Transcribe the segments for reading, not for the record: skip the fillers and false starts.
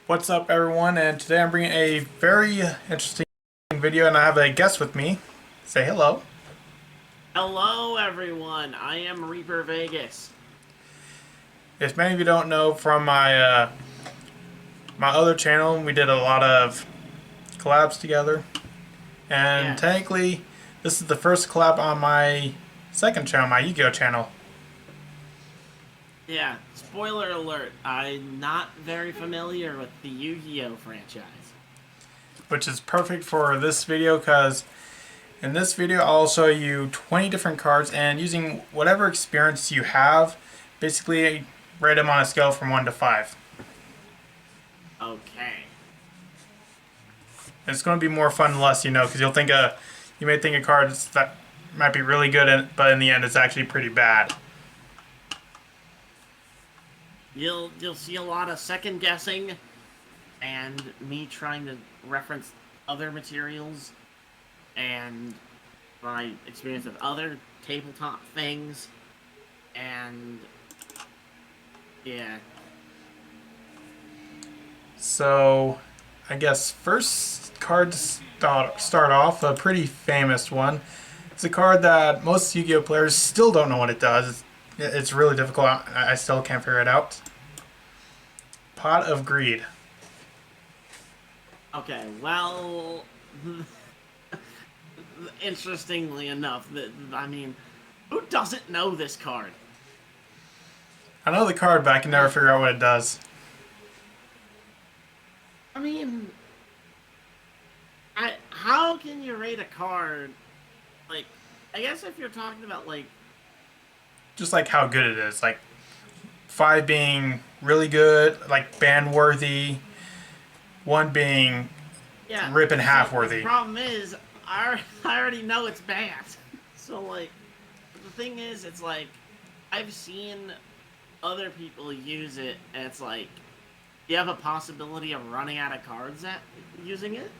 What's up, everyone? And today I'm bringing a very interesting video, and I have a guest with me. Say hello. Hello, everyone. I am Reaper Vegas. If many of you don't know, from my other channel, we did a lot of collabs together, and Yes. technically, this is the first collab on my second channel, my Yugioh channel, Yeah. Spoiler alert. I'm not very familiar with the Yu-Gi-Oh franchise. which is perfect for this video because in this video I'll show you 20 different cards, and using whatever experience you have, basically rate them on a scale from 1 to 5. Okay. It's going to be more fun the less you know, because you may think a card that might be really good, but in the end it's actually pretty bad. You'll see a lot of second guessing and me trying to reference other materials and my experience with other tabletop things and yeah. So, I guess first card to start off, a pretty famous one. It's a card that most Yu-Gi-Oh players still don't know what it does. It's really difficult. I still can't figure it out. Pot of Greed. Okay, well, interestingly enough, I mean, who doesn't know this card? I know the card, but I can never figure out what it does. I mean, how can you rate a card? Like, I guess if you're talking about like, Just like how good it is. Like 5 being really good, like ban worthy. 1 being yeah. rip in half So the worthy. problem is, I already know it's bad. So like, the thing is, it's like, I've seen other people use it, and it's like, you have a possibility of running out of cards at using it.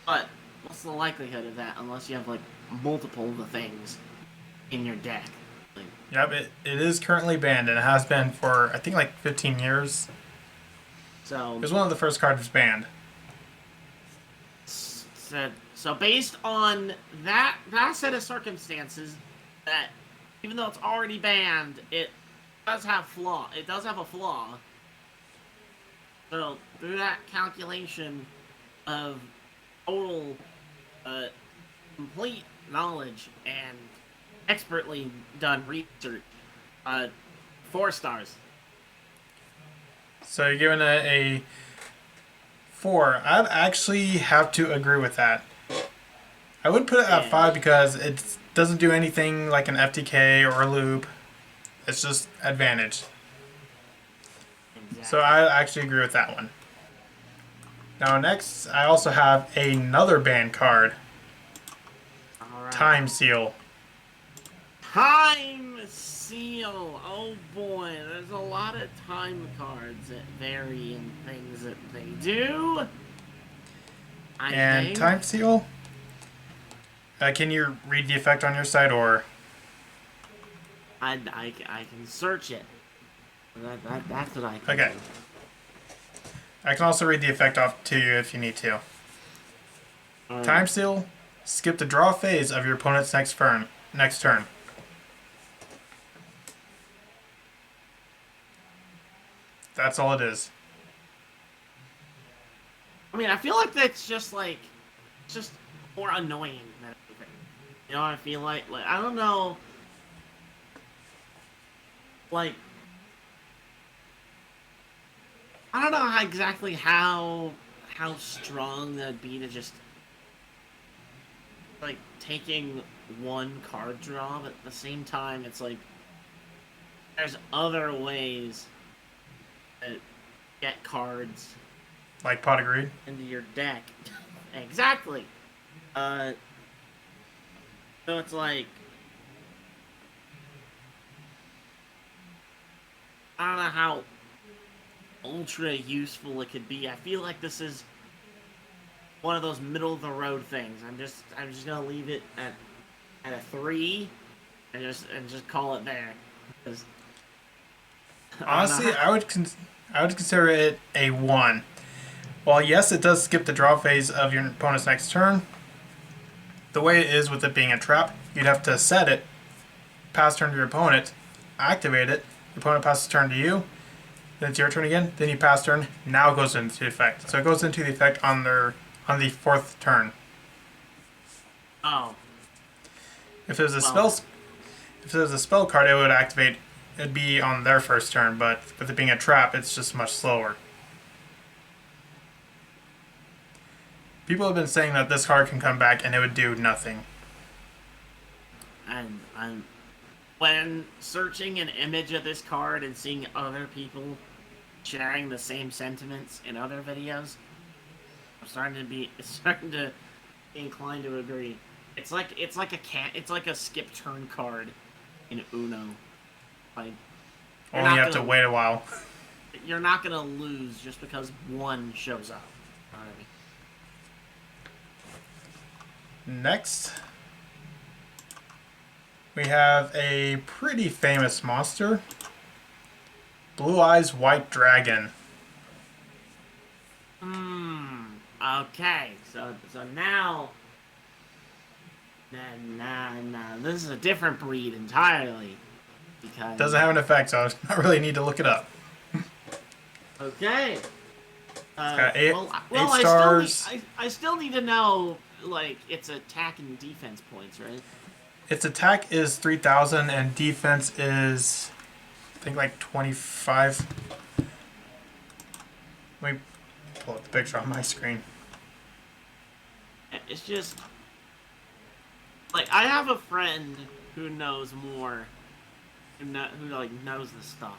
But what's the likelihood of that unless you have like multiple of the things in your deck? Like, Yep, it is currently banned, and it has been for I think like 15 years. It so, was one of the first cards banned. so based on that set of circumstances, that even though it's already banned, it does have flaw. It does have a flaw. So through that calculation of total, uh, complete knowledge and expertly done research, uh, 4 stars. So you're giving it a 4. I'd actually have to agree with that. I would put it at Yeah, 5 because it doesn't do anything like an FTK or a loop. It's just advantage. So exactly. I actually agree with that one. Now next, I also have another banned card, All right. Time Seal. Time seal. Oh boy, there's a lot of time cards that vary in things that they do. I And think Time Seal, can you read the effect on your side, or? I can search it. That's what I can Okay. do. I can also read the effect off to you if you need to. All Time right. Seal, skip the draw phase of your opponent's next turn. That's all it is. I mean, I feel like that's just like, it's just more annoying than anything. You know, I feel like I don't know, like I don't know how exactly how strong that'd be to just like taking one card draw, but at the same time, it's like there's other ways to get cards Like Pot of Greed. into your deck. Exactly. Uh, so it's like I don't know how ultra useful it could be. I feel like this is one of those middle of the road things. I'm just gonna leave it at a 3 and just call it there. Because I don't know Honestly, how. I would consider it a 1. While yes, it does skip the draw phase of your opponent's next turn, the way it is with it being a trap, you'd have to set it, pass turn to your opponent, activate it, your opponent passes turn to you, then it's your turn again, then you pass turn, now it goes into effect. So it goes into the effect on the 4th turn. Oh, If it was a well, spell card, it would activate. It'd be on their first turn, but with it being a trap, it's just much slower. People have been saying that this card can come back and it would do nothing. and I'm when searching an image of this card and seeing other people sharing the same sentiments in other videos, I'm starting to be inclined to agree. It's like a skip turn card in Uno. Like Only you have to wait a while. you're not gonna lose just because one shows up. You know what I mean? Next, we have a pretty famous monster. Blue Eyes White Dragon. Okay. So now, nah, this is a different breed entirely. Because Doesn't have an effect, so I really need to look it up. okay. It's got eight I stars. I still need to know like its attack and defense points, right? Its attack is 3,000 and defense is, I think, like 25. Let me pull up the picture on my screen. It's just like I have a friend who knows more, who like knows this stuff.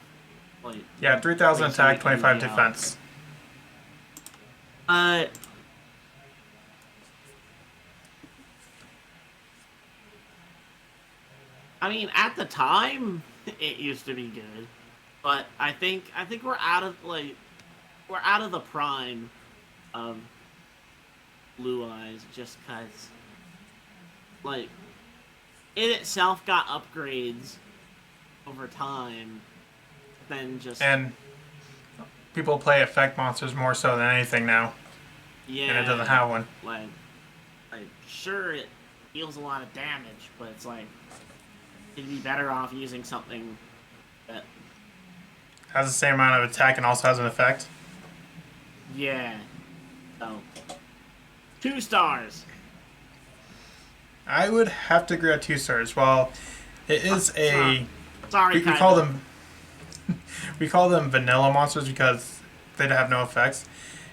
Like Yeah, 3,000 like, attack, so 25 defense. I mean, at the time, it used to be good, but I think we're out of the prime of Blue Eyes just cause like it itself got upgrades over time, then just And people play effect monsters more so than anything now, yeah, and it doesn't have one. like sure it deals a lot of damage, but it's like it'd be better off using something that Has the same amount of attack and also has an effect. yeah. So 2 stars. I would have to agree at 2 stars. Well, it is a Sorry, we call them we call them vanilla monsters because they have no effects.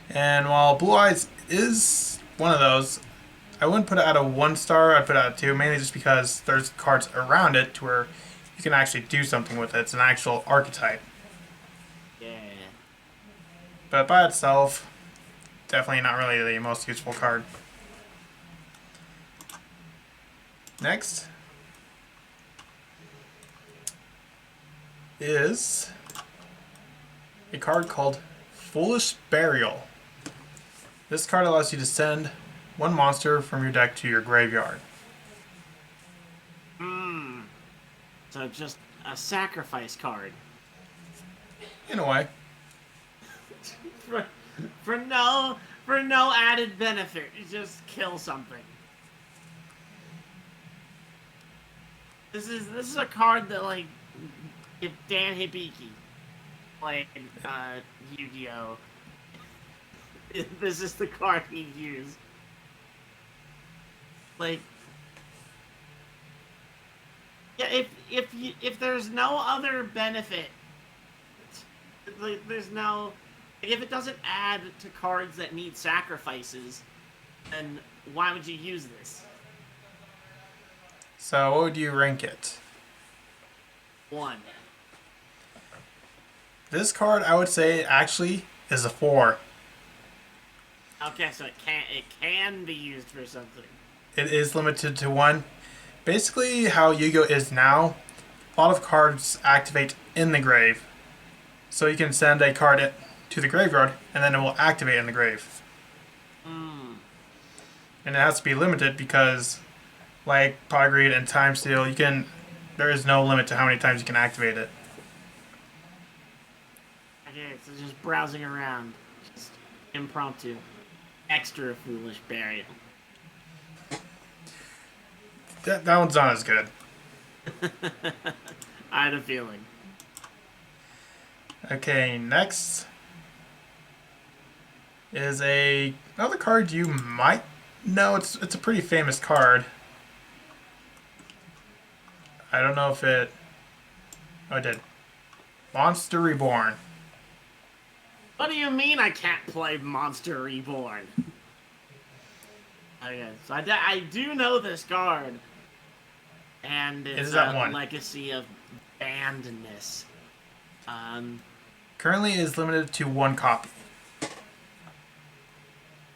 And while Blue Eyes is one of those, I wouldn't put it at a 1 star. I'd put it at a 2, mainly just because there's cards around it to where you can actually do something with it. It's an actual archetype. Yeah. But by itself, definitely not really the most useful card. Next is a card called Foolish Burial. This card allows you to send 1 monster from your deck to your graveyard. So just a sacrifice card. In a way. For no added benefit. You just kill something. This is a card that like if Dan Hibiki played Yugioh, this is the card he'd use. Like yeah, if there's no other benefit, like there's no if it doesn't add to cards that need sacrifices, then why would you use this? So what would you rank it? 1. This card, I would say, actually is a 4. Okay, so it can be used for something. It is limited to 1. Basically, how Yu-Gi-Oh is now, a lot of cards activate in the grave. So you can send a card to the graveyard, and then it will activate in the grave. And it has to be limited because, like Pogreed and Time Steal, there is no limit to how many times you can activate it. Okay, So just browsing around, just impromptu, extra foolish burial. That one's not as good. I had a feeling. Okay, next is another card you might know. It's a pretty famous card. I don't know if it. Oh, I did. Monster Reborn. What do you mean I can't play Monster Reborn? Okay, so I do know this card, and It it's is that a one. legacy of bannedness. Um, Currently, it is limited to one copy.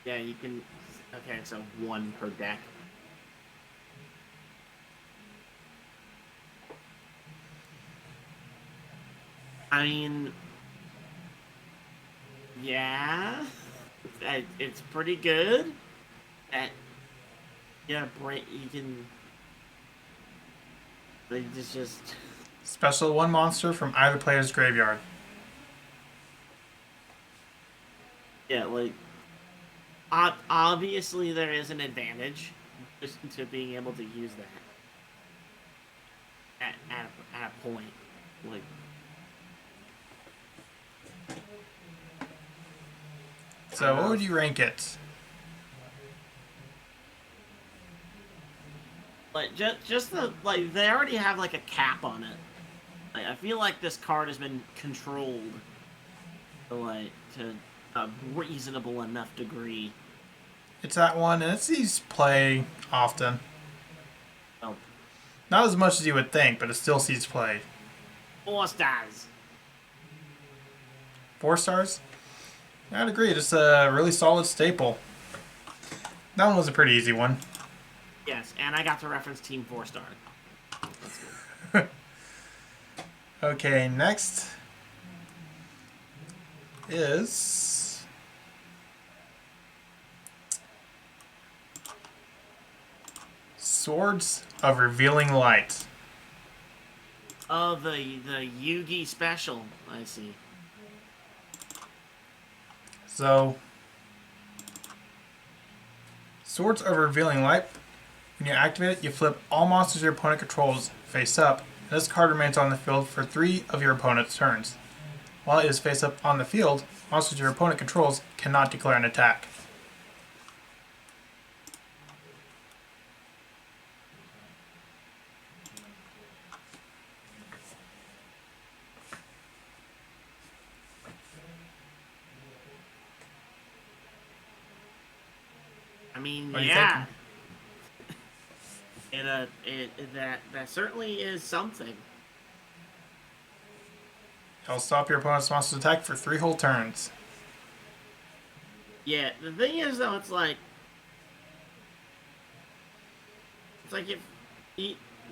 yeah, you can. Okay, so one per deck. I mean, yeah, it's pretty good. That yeah, you can. They just Special one monster from either player's graveyard. yeah, like obviously there is an advantage just to being able to use that at a point. Like So, what would you rank it? like just the like they already have like a cap on it. Like I feel like this card has been controlled to a reasonable enough degree. It's that one, and it sees play often. Oh, Not as much as you would think, but it still sees play. 4 stars. 4 stars? I'd agree. It's a really solid staple. That one was a pretty easy one. Yes, and I got to reference Team 4 Star. Okay, next is Swords of Revealing Light. Oh, the Yugi special. I see. So, Swords of Revealing Light, when you activate it, you flip all monsters your opponent controls face up, and this card remains on the field for 3 of your opponent's turns. While it is face up on the field, monsters your opponent controls cannot declare an attack. I mean, What are you yeah. thinking? That certainly is something. It'll stop your opponent's monster's attack for 3 whole turns. Yeah, the thing is though, it's like if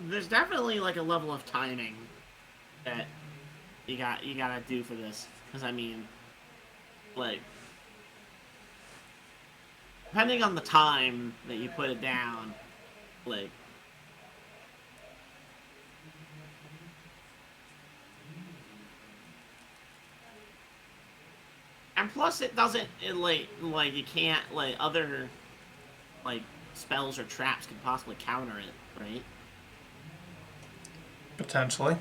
there's definitely like a level of timing that you gotta do for this, because I mean, like depending on the time that you put it down, like and plus it doesn't like you can't like other like spells or traps can possibly counter it, right? Potentially.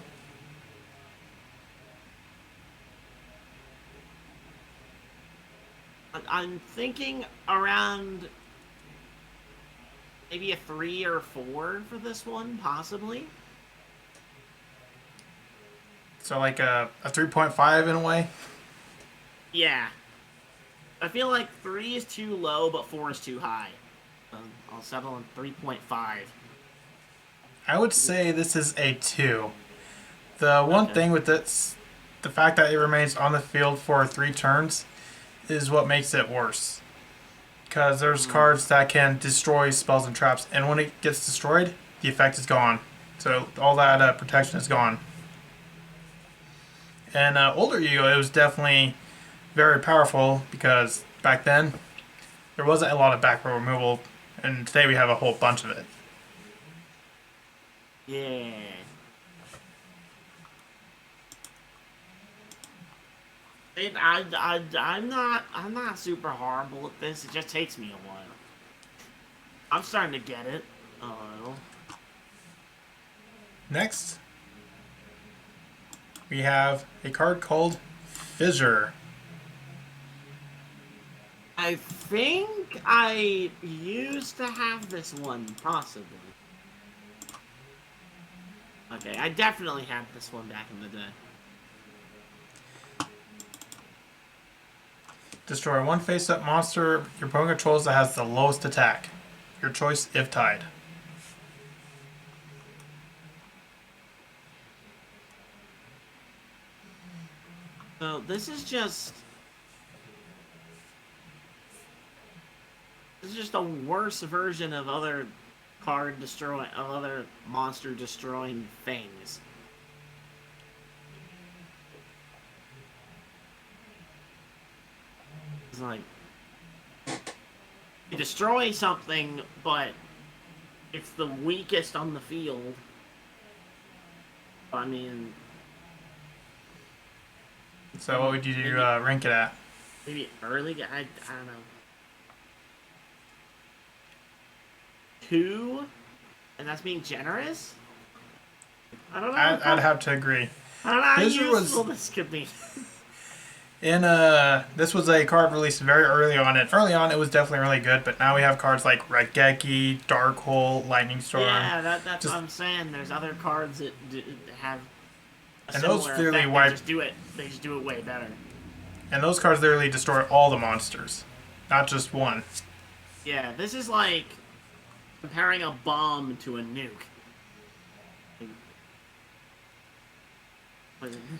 I'm thinking around maybe a 3 or 4 for this one, possibly. So like a 3.5 in a way. Yeah. I feel like 3 is too low, but 4 is too high. I'll settle on 3.5. I would say this is a 2. The one Okay. thing with this, the fact that it remains on the field for 3 turns, is what makes it worse. Because there's cards that can destroy spells and traps, and when it gets destroyed, the effect is gone. So all that protection is gone. And older Yu-Gi-Oh, it was definitely very powerful because back then there wasn't a lot of back row removal, and today we have a whole bunch of it. Yeah. I'm not super horrible at this. It just takes me a while. I'm starting to get it. Oh. Next, we have a card called Fizzer. I think I used to have this one, possibly. Okay, I definitely had this one back in the day. Destroy one face-up monster your opponent controls that has the lowest attack. Your choice if tied. So this is just a worse version of other other monster destroying things. It's like you destroy something, but it's the weakest on the field. I mean, So what would you rank it at? maybe early. I don't know. 2, and that's being generous. I don't know. I'd have to agree. I don't know how Fizzer useful was this could be. this was a card released very early on. And early on, it was definitely really good. But now we have cards like Red Geki, Dark Hole, Lightning Storm. Yeah, that's what I'm saying. There's other cards that have a And those similar clearly effect. wipe. They just do it way better. And those cards literally destroy all the monsters, not just one. Yeah, this is like comparing a bomb to a nuke.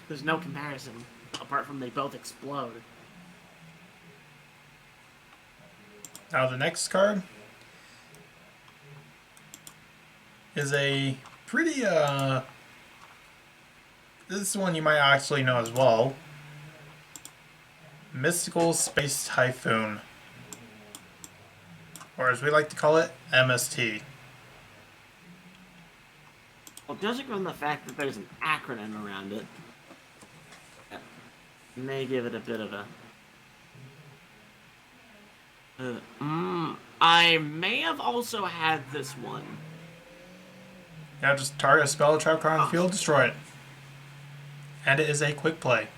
There's no comparison apart from they both explode. Now the next card is a pretty this is one you might actually know as well. Mystical Space Typhoon. Or as we like to call it, MST. Well, judging from the fact that there's an acronym around it, that may give it a bit of a... I may have also had this one. Yeah, just target a spell or trap card on the field, destroy it. And it is a quick play.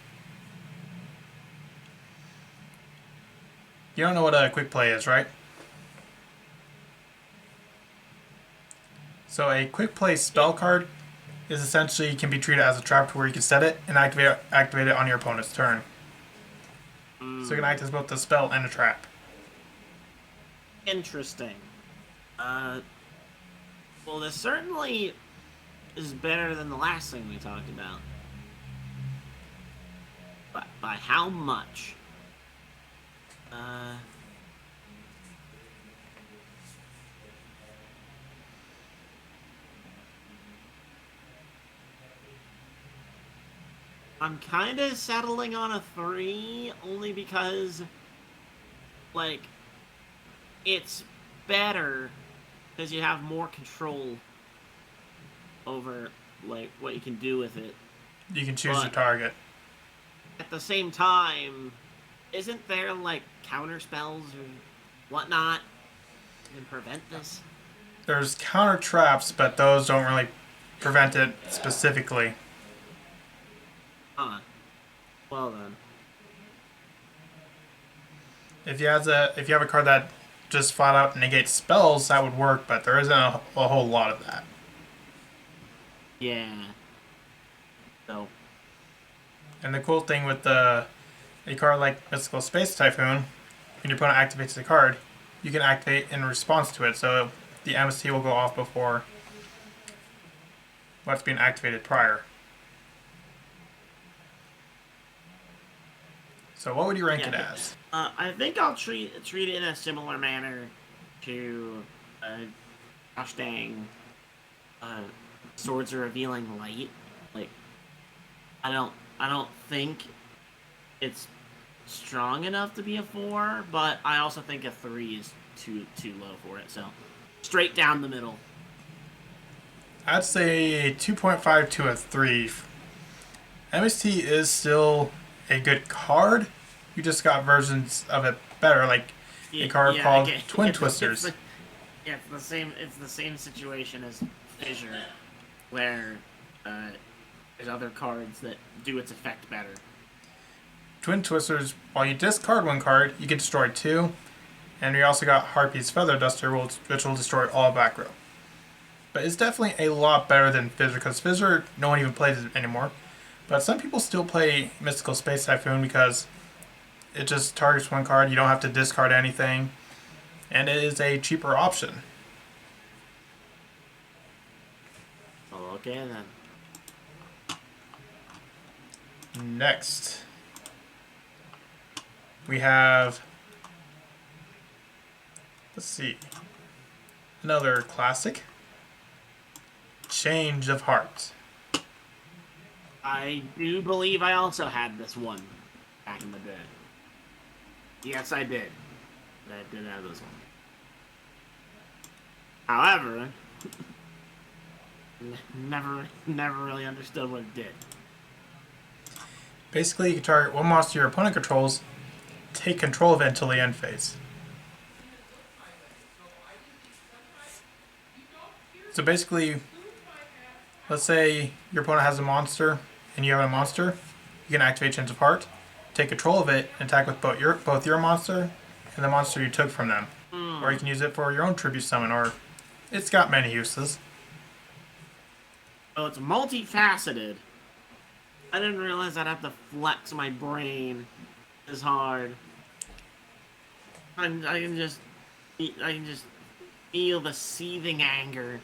You don't know what a quick play is, right? So a quick play spell card is essentially can be treated as a trap to where you can set it and activate it on your opponent's turn. So it can act as both a spell and a trap. Interesting. Well, this certainly is better than the last thing we talked about. But by how much? I'm kind of settling on a 3, only because, like, it's better because you have more control over, like, what you can do with it. You can choose your target. At the same time, isn't there, like, counter spells or whatnot that can prevent this? There's counter traps, but those don't really prevent it specifically. Huh. Well then. If you have a card that just flat out negates spells, that would work, but there isn't a whole lot of that. Yeah. So. And the cool thing with a card like Mystical Space Typhoon, when your opponent activates the card, you can activate in response to it, so the MST will go off before what's being activated prior. So what would you rank it as? I think I'll treat it in a similar manner to gosh dang, Swords of Revealing Light. Like, I don't think it's strong enough to be a 4, but I also think a 3 is too low for it. So straight down the middle. I'd say a 2.5 to a 3. MST is still a good card. You just got versions of it better, like a card Yeah, called again, Twin Twisters. it's the same. It's the same situation as Fissure, where uh, there's other cards that do its effect better. Twin Twisters, while you discard one card, you can destroy two. And we also got Harpy's Feather Duster, which will destroy all back row. But it's definitely a lot better than Fizzer, because Fizzer, no one even plays it anymore. But some people still play Mystical Space Typhoon because it just targets one card. You don't have to discard anything. And it is a cheaper option. Okay then. Next, we have, let's see, another classic, Change of Heart. I do believe I also had this one back in the day. Yes, I did. I did have this one. However, never really understood what it did. Basically, you can target one monster your opponent controls, take control of it until the end phase. So basically, let's say your opponent has a monster and you have a monster, you can activate Change of Heart, take control of it, and attack with both your monster and the monster you took from them. Or you can use it for your own tribute summon, or it's got many uses. Oh, it's multifaceted. I didn't realize I'd have to flex my brain this hard. I can just feel the seething anger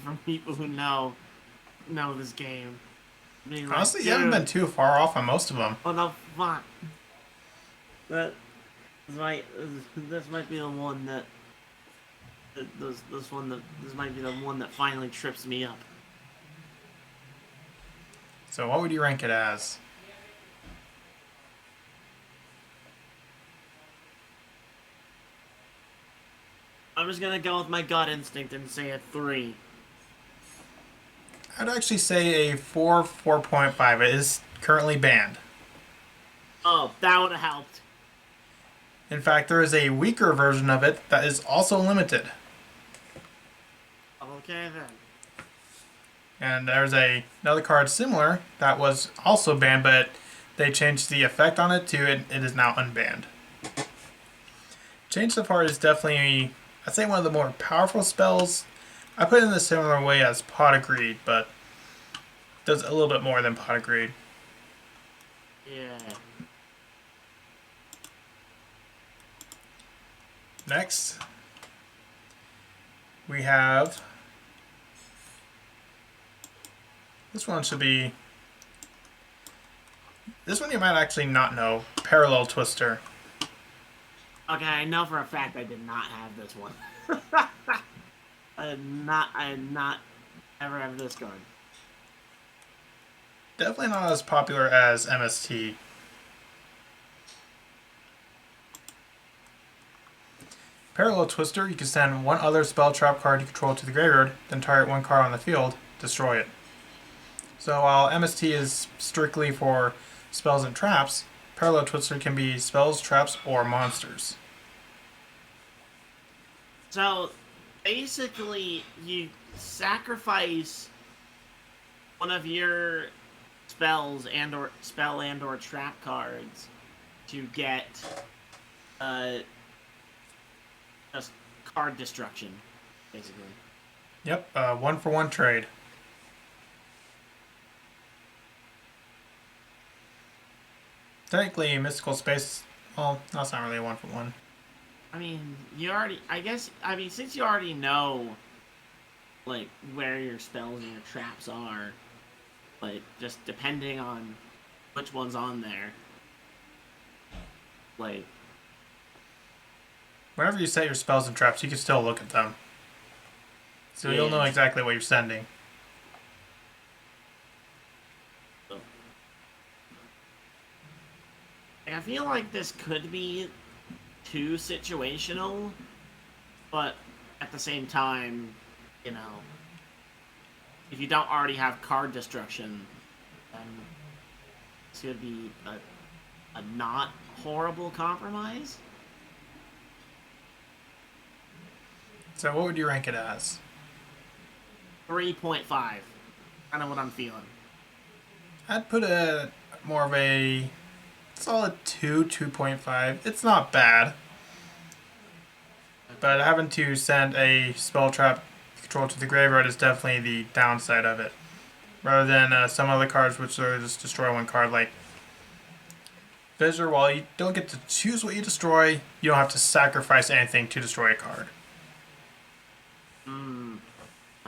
from people who know this game. Being like, Honestly, you haven't been too far off on most of them. what the fuck? This might be the one that this might be the one that finally trips me up. So what would you rank it as? I'm just gonna go with my gut instinct and say a 3. I'd actually say a 4.5. It is currently banned. Oh, that would have helped. In fact, there is a weaker version of it that is also limited. Okay then. And there's another card similar that was also banned, but they changed the effect on it to it is now unbanned. Change of Heart is definitely, I'd say, one of the more powerful spells. I put it in a similar way as Pot of Greed, but does a little bit more than Pot of Greed. Yeah. Next, we have, this one you might actually not know, Parallel Twister. Okay, I know for a fact I did not have this one. I did not ever have this card. Definitely not as popular as MST. Parallel Twister, you can send one other spell trap card you control to the graveyard, then target one card on the field, destroy it. So while MST is strictly for spells and traps, Parallel Twister can be spells, traps, or monsters. So, basically, you sacrifice one of your spells and or trap cards to get just card destruction, basically. Yep, 1-for-1 trade. Technically, Mystical Space, well, that's not really a 1-for-1. I mean, since you already know, like, where your spells and your traps are, like, just depending on which one's on there, like, Whenever you set your spells and traps, you can still look at them. So you'll know exactly what you're sending. I feel like this could be too situational, but at the same time, you know, if you don't already have card destruction, then this could be a a not horrible compromise. So what would you rank it as? 3.5. Kind of what I'm feeling. I'd put it more of a solid 2.5. It's not bad. But having to send a spell trap control to the graveyard is definitely the downside of it. Rather than some other cards which are just destroy one card like Fizzer, while you don't get to choose what you destroy, you don't have to sacrifice anything to destroy a card.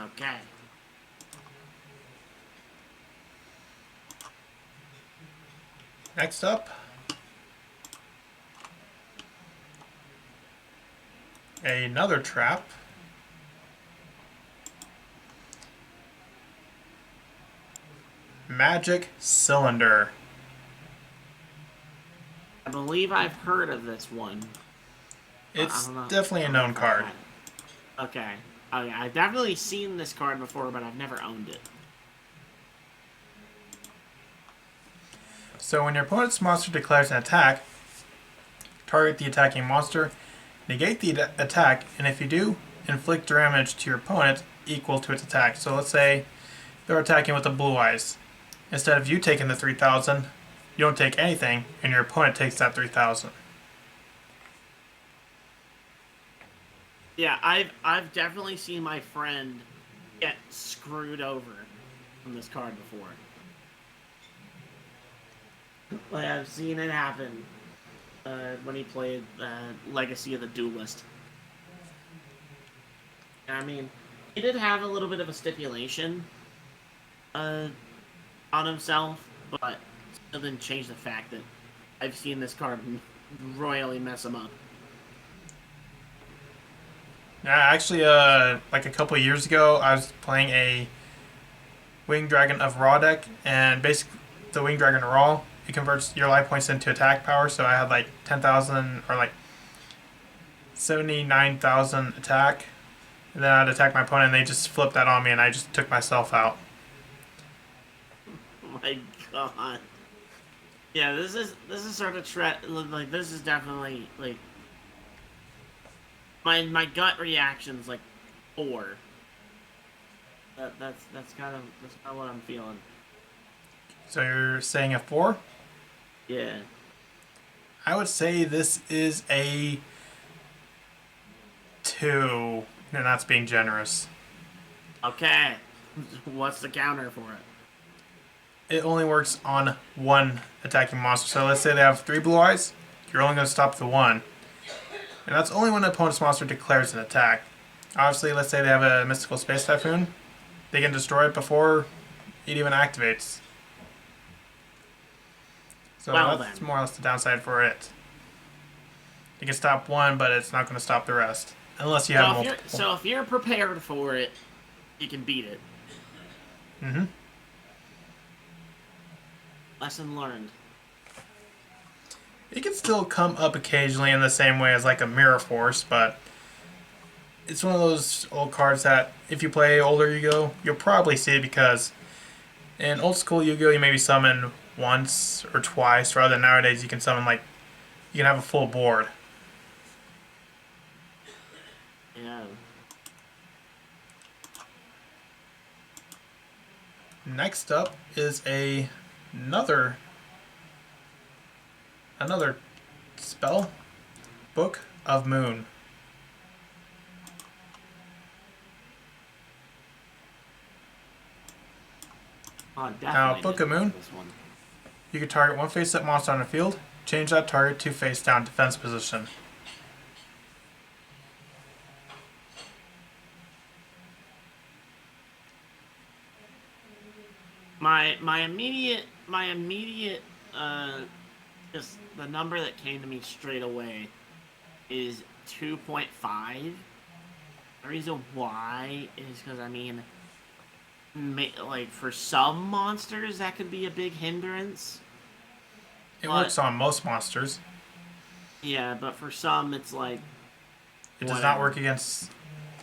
Okay. Next up, another trap. Magic Cylinder. I believe I've heard of this one. It's definitely a known card. Okay. Okay, I've definitely seen this card before, but I've never owned it. So when your opponent's monster declares an attack, target the attacking monster, negate the attack, and if you do, inflict damage to your opponent equal to its attack. So let's say they're attacking with the blue eyes. Instead of you taking the 3,000, you don't take anything, and your opponent takes that 3,000. Yeah, I've definitely seen my friend get screwed over from this card before. Like, I've seen it happen when he played Legacy of the Duelist. I mean, he did have a little bit of a stipulation on himself, but still didn't change the fact that I've seen this card royally mess him up. Yeah, actually, like a couple of years ago, I was playing a Winged Dragon of Raw deck, and basically the Winged Dragon Raw, it converts your life points into attack power, so I had like 10,000 or like 79,000 attack, and then I'd attack my opponent, and they just flipped that on me, and I just took myself out. Oh my god. Yeah, this is sort of like, this is definitely like my gut reaction's like 4. That's kind of what I'm feeling. So you're saying a 4? Yeah. I would say this is a 2, and that's being generous. Okay. What's the counter for it? It only works on one attacking monster. So let's say they have 3 blue eyes, you're only going to stop the 1. And that's only when the opponent's monster declares an attack. Obviously, let's say they have a Mystical Space Typhoon, they can destroy it before it even activates. So Well, that's then. more or less the downside for it. You can stop 1, but it's not going to stop the rest. Unless you have multiple. So if you're prepared for it, you can beat it. Mm-hmm. Lesson learned. It can still come up occasionally in the same way as like a Mirror Force, but it's one of those old cards that if you play older Yugioh, you'll probably see it because in old school Yugioh you maybe summon once or twice, rather than nowadays you can summon like, you can have a full board. Yeah. Next up is another spell, Book of Moon. Oh, Now, Book of Moon, this one. you can target one face-up monster on the field, change that target to face-down defense position. My immediate just the number that came to me straight away is 2.5. The reason why is because, I mean, like, for some monsters that could be a big hindrance. It works on most monsters. Yeah, but for some it's like It does not work against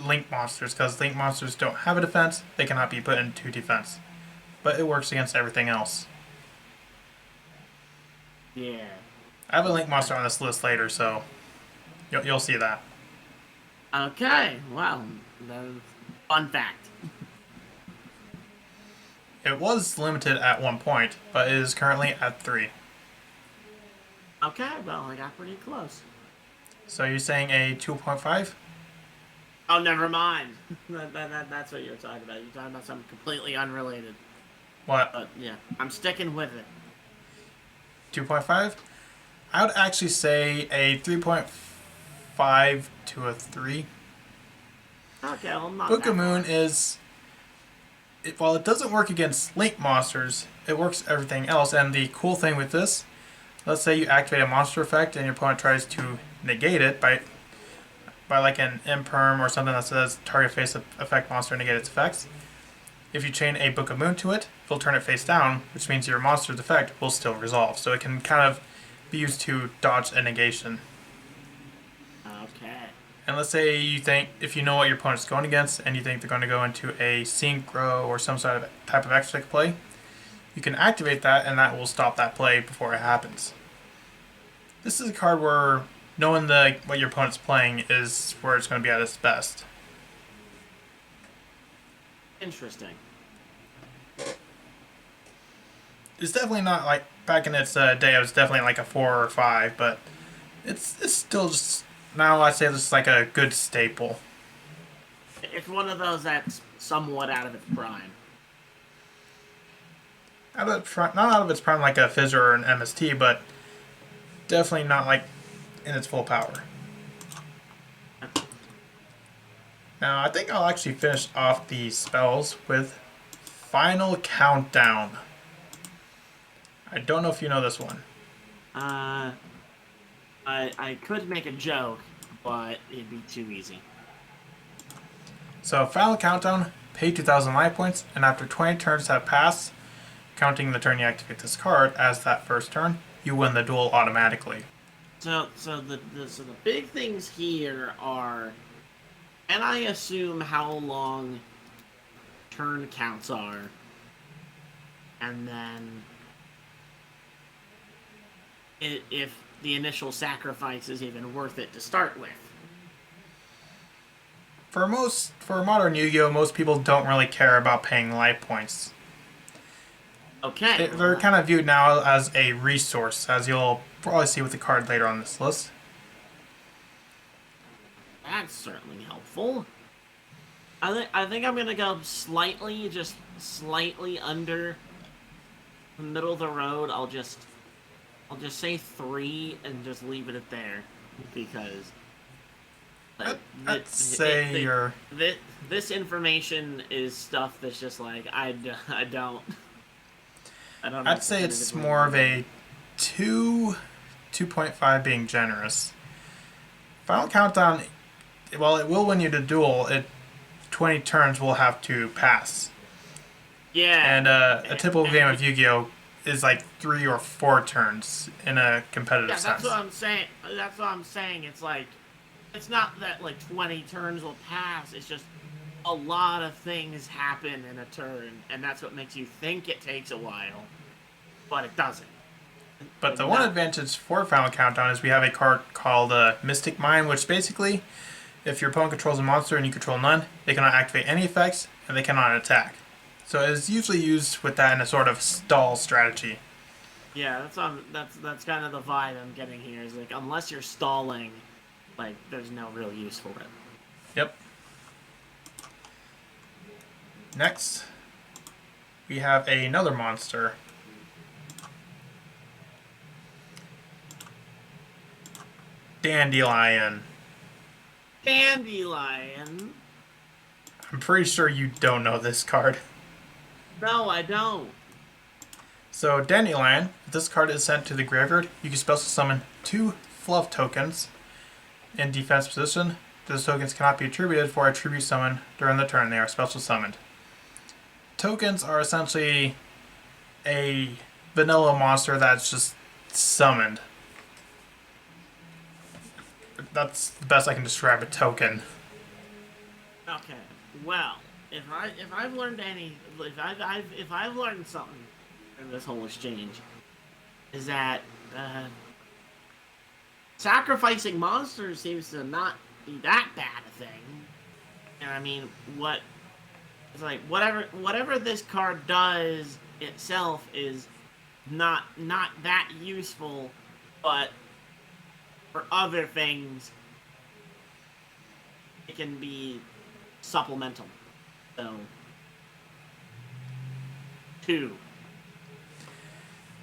Link monsters because Link monsters don't have a defense. They cannot be put into defense. But it works against everything else. Yeah. I have a link monster on this list later, so you'll see that. Okay, well, the fun fact. It was limited at one point, but it is currently at 3. Okay, well, I got pretty close. So you're saying a 2.5? Oh, never mind. That's what you're talking about. You're talking about something completely unrelated. What? But yeah, I'm sticking with it. 2.5? I would actually say a 3.5 to a 3. Okay, well, not Book that of Moon far. is, while it doesn't work against link monsters, it works everything else. And the cool thing with this, let's say you activate a monster effect and your opponent tries to negate it by like an imperm or something that says target face effect monster negate its effects. If you chain a Book of Moon to it, it'll turn it face down, which means your monster's effect will still resolve. So it can kind of be used to dodge a negation. Okay. And let's say you think, if you know what your opponent's going against, and you think they're going to go into a synchro or some sort of type of extra play, you can activate that, and that will stop that play before it happens. This is a card where knowing what your opponent's playing is where it's going to be at its best. Interesting. It's definitely not like back in its day. It was definitely like a 4 or 5, but it's still just now I'd say this is like a good staple. It's one of those that's somewhat out of its prime. Not out of its prime like a Fizzer or an MST, but definitely not like in its full power. Now I think I'll actually finish off the spells with Final Countdown. I don't know if you know this one. Uh, I could make a joke, but it'd be too easy. So Final Countdown, pay 2,000 life points, and after 20 turns have passed, counting the turn you activate this card as that first turn, you win the duel automatically. So the big things here are, and I assume how long turn counts are, and then if the initial sacrifice is even worth it to start with. For modern Yu-Gi-Oh, most people don't really care about paying life points. Okay, They're kind of viewed now as a resource, as you'll probably see with the card later on this list. that's certainly helpful. I think I'm gonna go just slightly under the middle of the road. I'll just say 3 and just leave it at there because like I'd say you're. this information is stuff that's just like I don't know. I'd say it's more of a 2.5 being generous. Final Countdown, while it will win you the duel, 20 turns will have to pass. Yeah. And a typical game of Yu-Gi-Oh is like 3 or 4 turns in a competitive Yeah, sense. that's what I'm saying. That's what I'm saying. It's like, it's not that like 20 turns will pass. It's just a lot of things happen in a turn, and that's what makes you think it takes a while, but it doesn't. But the one advantage for Final Countdown is we have a card called Mystic Mind, which basically, if your opponent controls a monster and you control none, they cannot activate any effects and they cannot attack. So it is usually used with that in a sort of stall strategy. Yeah, that's kind of the vibe I'm getting here. Is like unless you're stalling, like there's no real use for it. Yep. Next, we have another monster. Dandelion. Dandelion? I'm pretty sure you don't know this card. No, I don't. So Dandelion, if this card is sent to the graveyard, you can special summon 2 fluff tokens in defense position. Those tokens cannot be attributed for a tribute summon during the turn they are special summoned. Tokens are essentially a vanilla monster that's just summoned. That's the best I can describe a token. Okay. Well, if I've learned if I've learned something in this whole exchange, is that sacrificing monsters seems to not be that bad a thing. And I mean, what it's like whatever this card does itself is not that useful, but for other things it can be supplemental. So 2.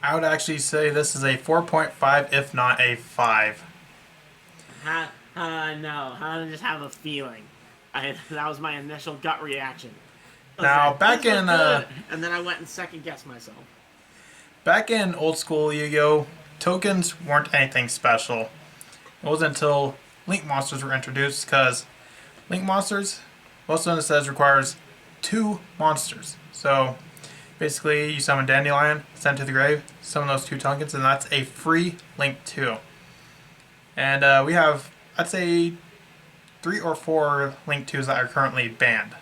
I would actually say this is a 4.5, if not a 5. No, I just have a feeling. That was my initial gut reaction. I was Now, like, back this was in good, and then I went and second guessed myself. back in old school Yu-Gi-Oh, tokens weren't anything special. It wasn't until Link monsters were introduced, because Link monsters, most of them it says requires 2 monsters. So basically, you summon Dandelion, send to the grave, summon those 2 tokens, and that's a free Link 2. And we have, I'd say, 3 or 4 Link 2s that are currently banned.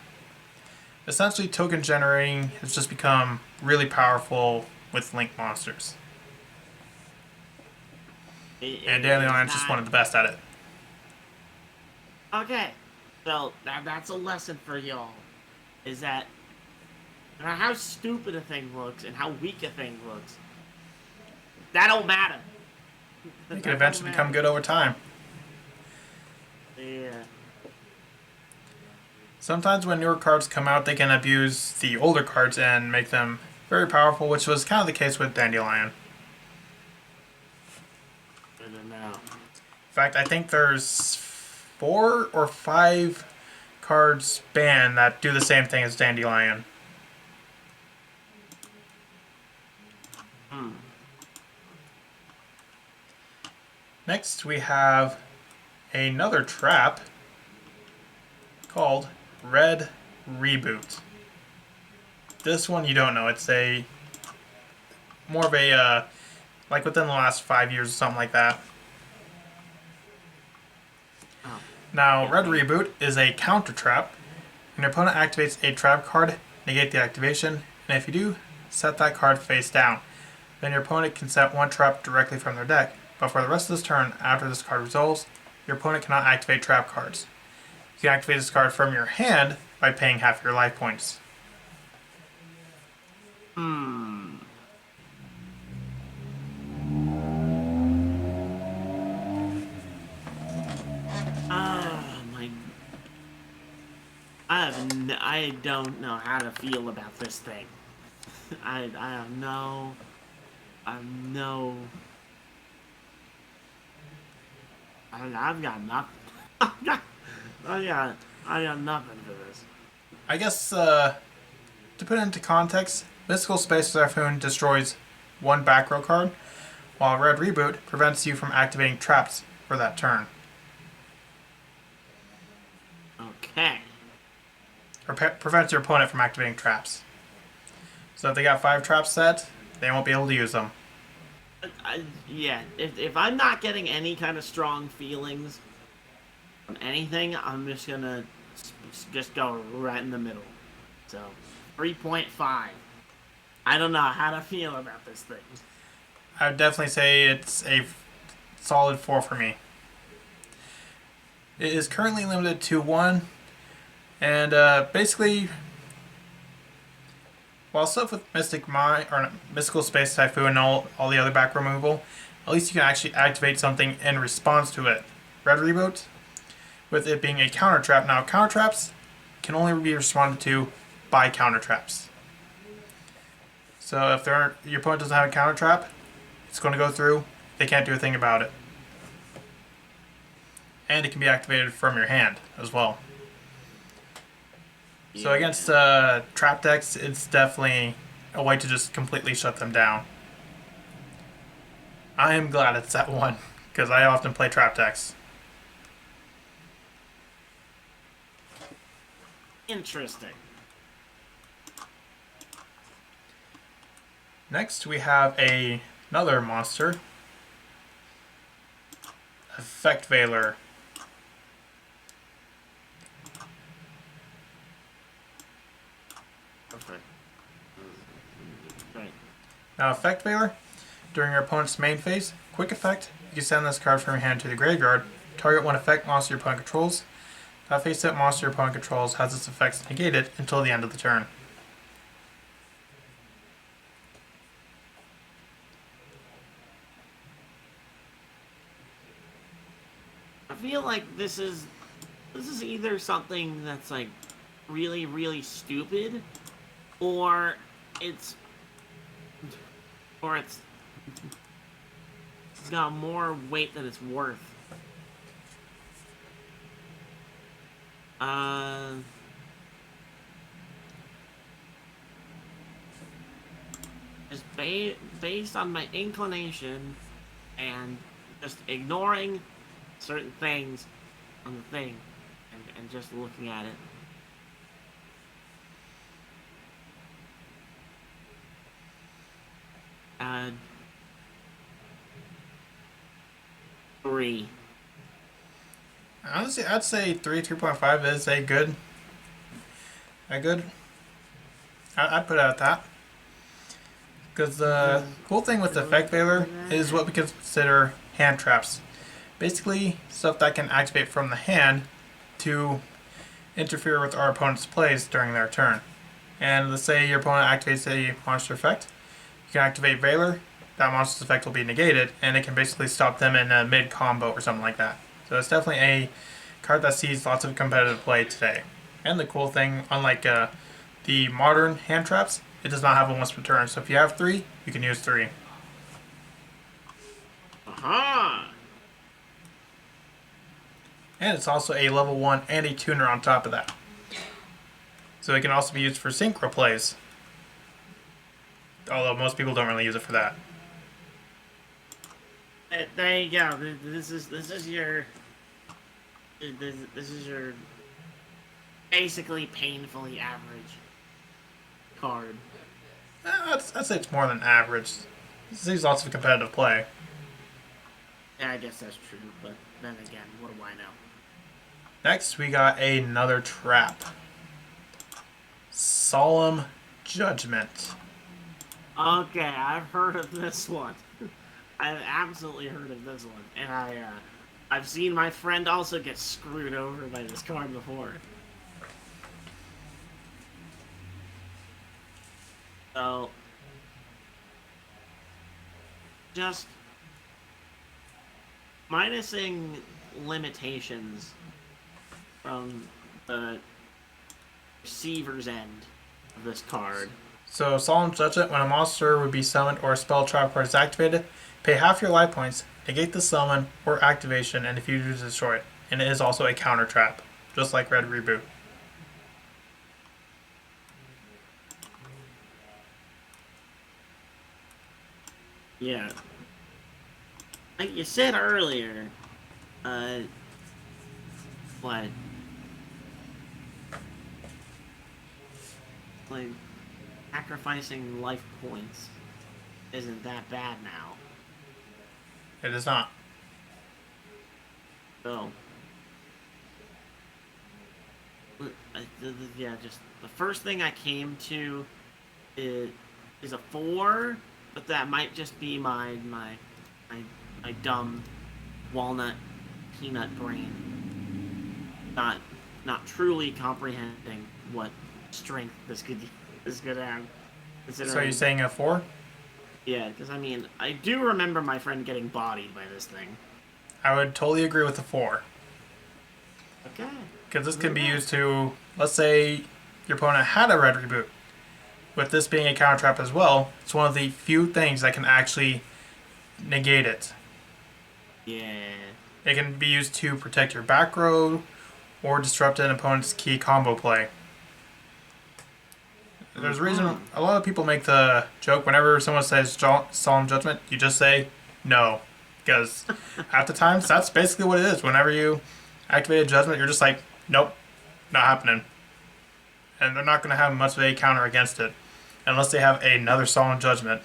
Essentially, token generating has just become really powerful with Link monsters. And Dandelion is just one of the best at it. Okay, so that's a lesson for y'all. Is that no matter how stupid a thing looks and how weak a thing looks, that don't matter. It can eventually become good over time. Yeah. Sometimes when newer cards come out, they can abuse the older cards and make them very powerful, which was kind of the case with Dandelion. I don't know. In fact, I think there's 4 or 5 cards banned that do the same thing as Dandelion. Next, we have another trap called Red Reboot. This one you don't know. It's a more of a like within the last 5 years or something like that. Oh. Now, Red Reboot is a counter trap. When your opponent activates a trap card, negate the activation, and if you do, set that card face down. Then your opponent can set 1 trap directly from their deck. But for the rest of this turn, after this card resolves, your opponent cannot activate trap cards. You can activate this card from your hand by paying half your life points. My. I don't know how to feel about this thing. I have no. I've got nothing. I got nothing for this. I guess, to put it into context, Mystical Space Typhoon destroys 1 back row card, while Red Reboot prevents you from activating traps for that turn. Okay. Or prevents your opponent from activating traps. So if they got 5 traps set, they won't be able to use them. Yeah, if I'm not getting any kind of strong feelings from anything, I'm just gonna just go right in the middle. So, 3.5. I don't know how to feel about this thing. I would definitely say it's a solid 4 for me. It is currently limited to 1, and basically, while stuff with Mystical Space Typhoon and all the other back removal, at least you can actually activate something in response to it. Red Reboot, with it being a counter trap. Now, counter traps can only be responded to by counter traps. So if your opponent doesn't have a counter trap, it's going to go through. They can't do a thing about it. And it can be activated from your hand as well. So against trap decks, it's definitely a way to just completely shut them down. I am glad it's at 1, because I often play trap decks. Interesting. Next, we have another monster, Effect Veiler. Okay. Right. Now, Effect Veiler, during your opponent's main phase, quick effect, you can send this card from your hand to the graveyard. Target one effect monster your opponent controls. That face-up monster your opponent controls has its effects negated until the end of the turn. I feel like this is either something that's like really, really stupid, or it's it's got more weight than it's worth. Just based on my inclination and just ignoring certain things on the thing and just looking at it. Three. Honestly, I'd say 3.5 is a good. I'd put it at that. Because the cool thing with Effect Veiler is what we consider hand traps. Basically, stuff that can activate from the hand to interfere with our opponent's plays during their turn. And let's say your opponent activates a monster effect. You can activate Veiler, that monster's effect will be negated, and it can basically stop them in a mid-combo or something like that. So it's definitely a card that sees lots of competitive play today. And the cool thing, unlike the modern hand traps, it does not have a once per turn. So if you have 3, you can use 3. Aha! And it's also a level 1 and a tuner on top of that. So it can also be used for synchro plays. Although most people don't really use it for that. There you go. This is your basically painfully average card. I'd say it's more than average. It sees lots of competitive play. Yeah, I guess that's true, but then again, what do I know? Next, we got another trap. Solemn Judgment. Okay, I've heard of this one. I've absolutely heard of this one, and I've seen my friend also get screwed over by this card before. So, just minusing limitations from the receiver's end of this card. So, Solemn Judgment, when a monster would be summoned or a spell trap card is activated, pay half your life points, negate the summon or activation, and if you do, destroy it. And it is also a counter trap, just like Red Reboot. Yeah. Like you said earlier, what? Like, sacrificing life points isn't that bad now. It is not. So, yeah, just the first thing I came to is a 4, but that might just be my dumb walnut peanut brain not truly comprehending what strength this could have. So you're saying a 4? Yeah, because I mean, I do remember my friend getting bodied by this thing. I would totally agree with the 4. Okay. Because this can be used to, let's say your opponent had a Red Reboot. With this being a counter trap as well, it's one of the few things that can actually negate it. Yeah. It can be used to protect your back row or disrupt an opponent's key combo play. There's a reason a lot of people make the joke whenever someone says Solemn Judgment, you just say no. Because at the times, that's basically what it is. Whenever you activate a judgment, you're just like, nope, not happening. And they're not going to have much of a counter against it unless they have another Solemn Judgment.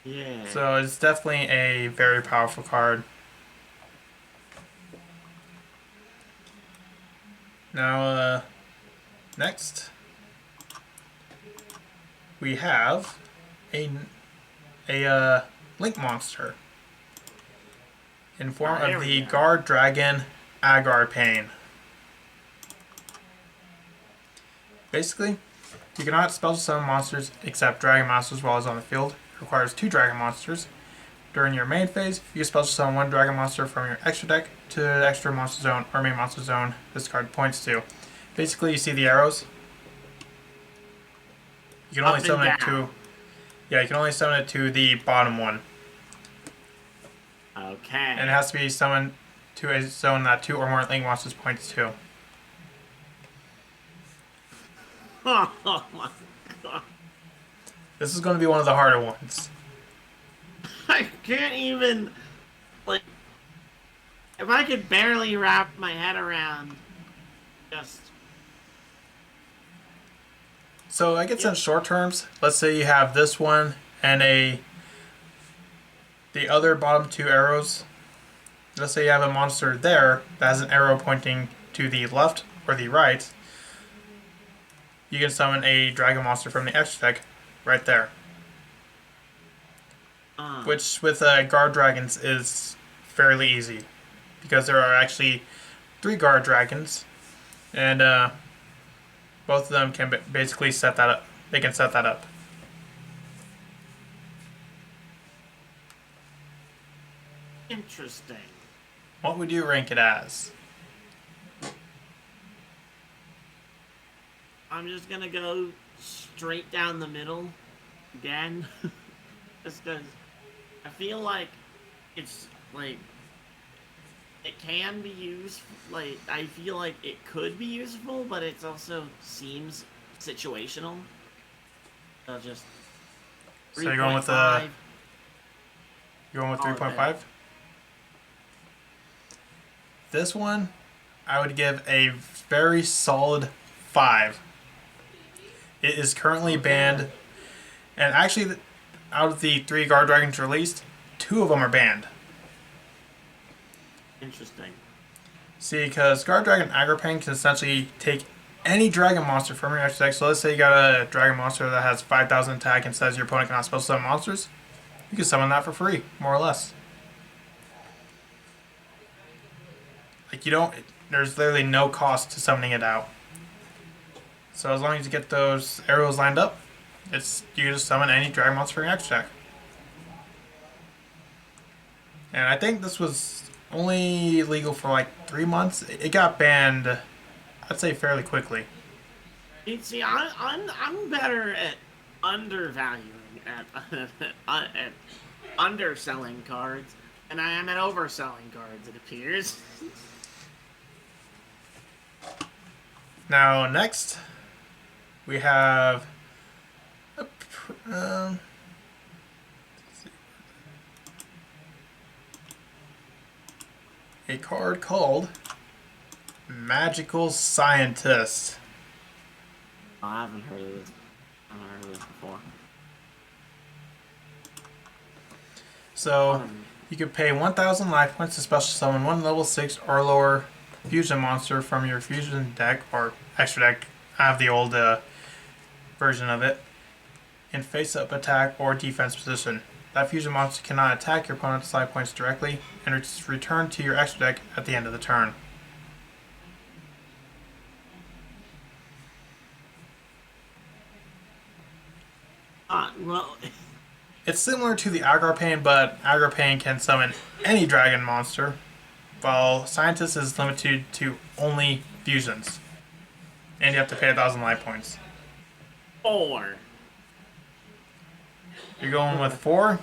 Yeah. So it's definitely a very powerful card. Now, next, we have a Link monster. in form There of we the go. Guard Dragon Agrippan. Basically, you cannot special summon monsters except dragon monsters while it's on the field. It requires 2 dragon monsters. During your main phase, you can special summon 1 dragon monster from your extra deck to the extra monster zone or main monster zone this card points to. Basically, you see the arrows. You can Up only and summon it down. to, yeah, you can only summon it to the bottom one, and it Okay. has to be summoned to a zone that 2 or more link monsters points to. Oh my god. This is going to be one of the harder ones. I can't even, like, if I could barely wrap my head around just. So I guess Yep. in short terms, let's say you have this one and the other bottom 2 arrows. Let's say you have a monster there that has an arrow pointing to the left or the right. You can summon a dragon monster from the extra deck right there. Uh, Which with guard dragons is fairly easy because there are actually 3 guard dragons, and both of them can basically set that up. They can set that up. Interesting. What would you rank it as? I'm just gonna go straight down the middle again. Just because I feel like it's like it can be used. Like I feel like it could be useful, but it also seems situational. So just So you're going with 3.5. you're going with All of it. 3.5. This one, I would give a very solid 5. It is currently banned, and actually, out of the 3 guard dragons released, 2 of them are banned. Interesting. See, because Guard Dragon Agrippan can essentially take any dragon monster from your extra deck. So let's say you got a dragon monster that has 5,000 attack and says your opponent cannot special summon monsters. You can summon that for free, more or less. Like you don't, there's literally no cost to summoning it out. So as long as you get those arrows lined up, you can just summon any dragon monster from your extra deck. And I think this was only legal for like 3 months. It got banned, I'd say, fairly quickly. See, I'm better at undervaluing at underselling cards, and I am at overselling cards. It appears. Now, next, we have a card called Magical Scientist. Oh, I haven't heard of this. I haven't heard of this before. So, you can pay 1,000 life points to special summon 1 level 6 or lower fusion monster from your fusion deck or extra deck. I have the old version of it. In face-up attack or defense position. That fusion monster cannot attack your opponent's life points directly and it's returned to your extra deck at the end of the turn. Well, It's similar to the Agrippan, but Agrippan can summon any dragon monster, while Scientist is limited to only fusions. And you have to pay 1,000 life points. 4. You're going with 4?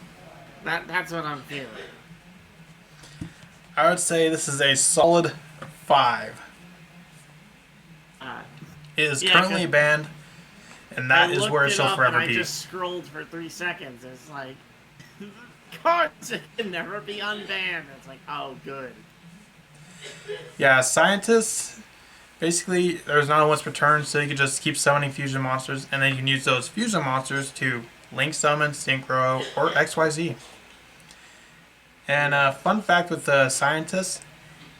That's what I'm feeling. I would say this is a solid 5. Uh, It is Yeah, currently 'cause banned, and that I is looked where it it shall up forever and I be. just scrolled for 3 seconds. It's like cards that can never be unbanned. It's like, oh, good. Yeah, Scientists, basically, there's not a once per turn, so you can just keep summoning fusion monsters, and then you can use those fusion monsters to link summon, synchro, or XYZ. And fun fact with the Scientists,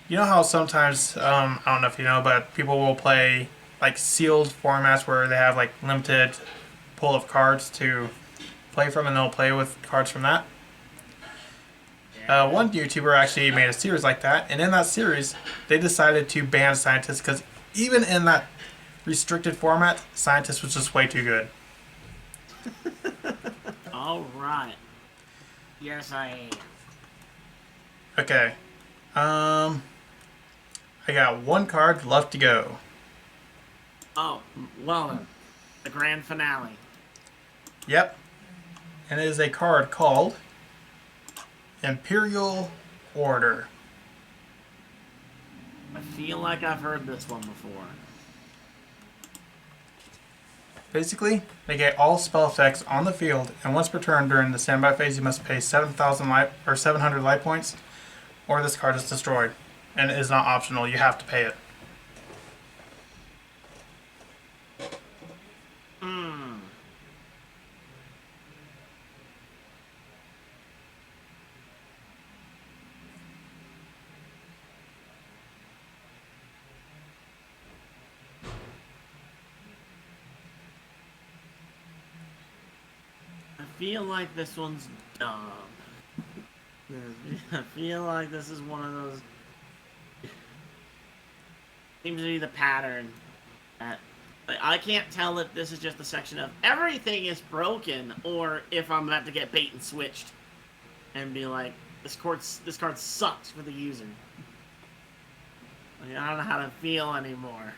you know how sometimes, I don't know if you know, but people will play like sealed formats where they have like limited pool of cards to play from, and they'll play with cards from that. One YouTuber actually made a series like that, and in that series, they decided to ban scientists because even in that restricted format, scientist was just way too good. All right. Yes, I am. Okay. I got one card left to go. Oh, well then. The grand finale. Yep. And it is a card called Imperial Order. I feel like I've heard this one before. Basically, they get all spell effects on the field, and once per turn during the standby phase, you must pay 7,000 life or 700 life points, or this card is destroyed. And it is not optional; you have to pay it. Hmm. I feel like this one's dumb. I feel like this is one of those. Seems to be the pattern. That I can't tell if this is just a section of everything is broken, or if I'm about to get bait and switched, and be like, this card sucks for the user. Like, I don't know how to feel anymore.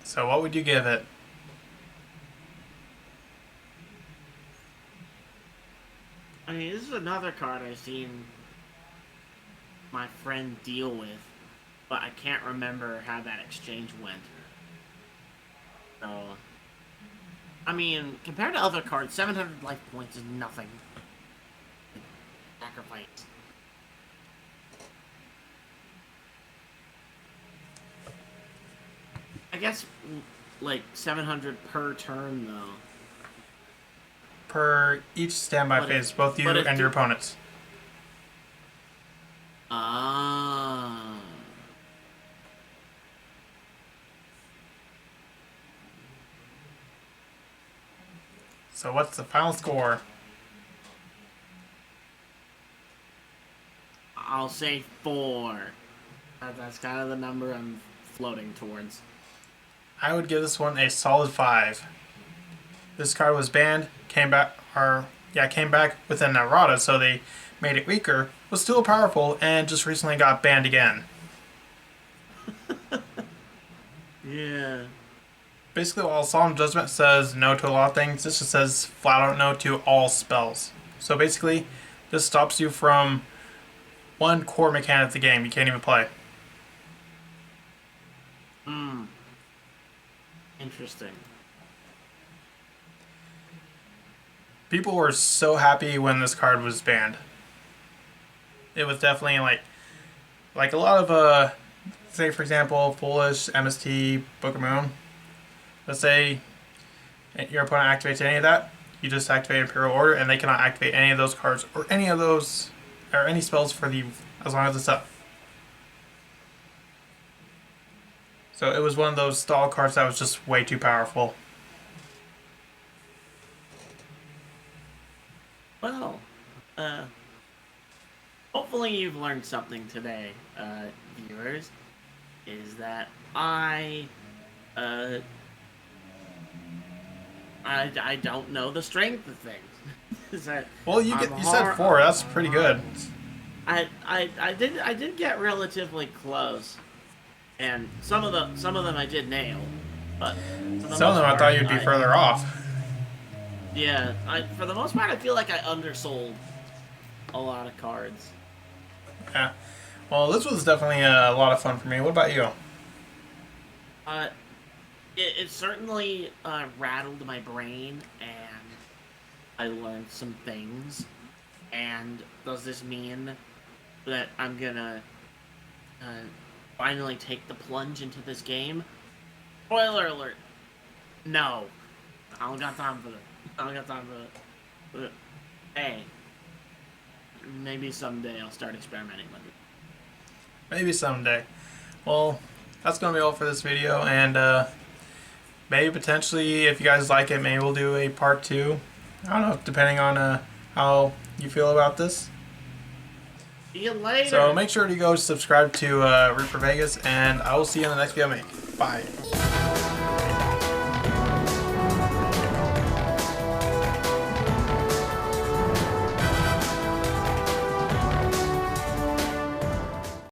So, what would you give it? I mean, this is another card I've seen my friend deal with, but I can't remember how that exchange went. So, I mean, compared to other cards, 700 life points is nothing. Sacrifice. I guess, like, 700 per turn, though. Per each standby But phase, if- both you but if and your opponents. Ah. So, what's the final score? I'll say 4. That's kind of the number I'm floating towards. I would give this one a solid 5. This card was banned, came back with an errata, so they made it weaker, was still powerful, and just recently got banned again. Yeah. Basically, while Solemn Judgment says no to a lot of things, this just says flat out no to all spells. So basically, this stops you from one core mechanic of the game you can't even play. Hmm. Interesting. People were so happy when this card was banned. It was definitely like a lot of say for example Foolish, MST, Book of Moon. Let's say your opponent activates any of that, you just activate Imperial Order, and they cannot activate any of those cards or any of those or any spells for the as long as it's up. So it was one of those stall cards that was just way too powerful. Well, hopefully you've learned something today, viewers. Is that I don't know the strength of things. Is that Well, you said 4. That's pretty good. I did get relatively close, and some of them I did nail, but for the Some of most them I thought part, you'd be further off. Yeah, for the most part, I feel like I undersold a lot of cards. Yeah. Well, this was definitely a lot of fun for me. What about you? It certainly rattled my brain, and I learned some things. And does this mean that I'm gonna finally take the plunge into this game? Spoiler alert! No, I don't got time for that. I don't got time for that. But, hey, maybe someday I'll start experimenting with it. Maybe someday. Well, that's going to be all for this video, and maybe potentially, if you guys like it, maybe we'll do a part 2. I don't know, depending on how you feel about this. See you later. So make sure to go subscribe to Root for Vegas, and I will see you in the next video I make. Bye.